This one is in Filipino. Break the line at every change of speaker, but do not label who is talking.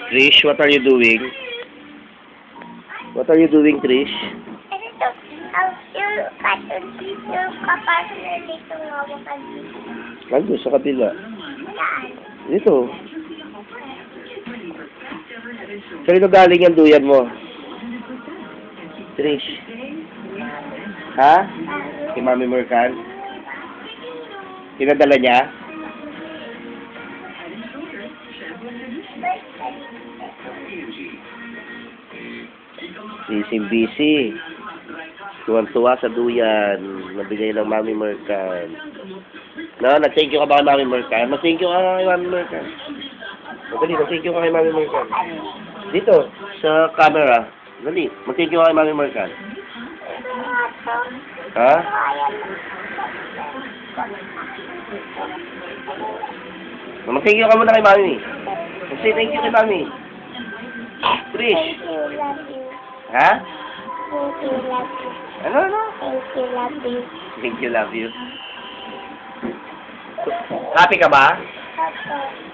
Trish, what are you doing? What are you doing, Trish?
Ito, yung cartoon, yung kapartner dito nga wakan dito.
Nandun sa kabila.
Saan?
Dito. Kanino galing yung duyan mo? Trish. Ha? Si Mami Mercan? Pinadala niya? Busy. Tuwan-tuwa sa duyan. Nabigay ng Mami Mercan. No, nag-thank you ka ba kay Mami Mercan? Mag-thank you ka kay Mami Mercan. Dali, mag-thank you ka kay Mami Mercan. Dito, sa camera. Dali, mag-thank you ka kay Mami Mercan. Ha? Mag-thank you ka muna kay Mami. Mag-say thank you kay Mami. Trish.
Thank you, love you.
Ha?
Thank you, love you.
Ano?
Thank you, love you.
Thank you, love you. Happy ka ba?
Papa.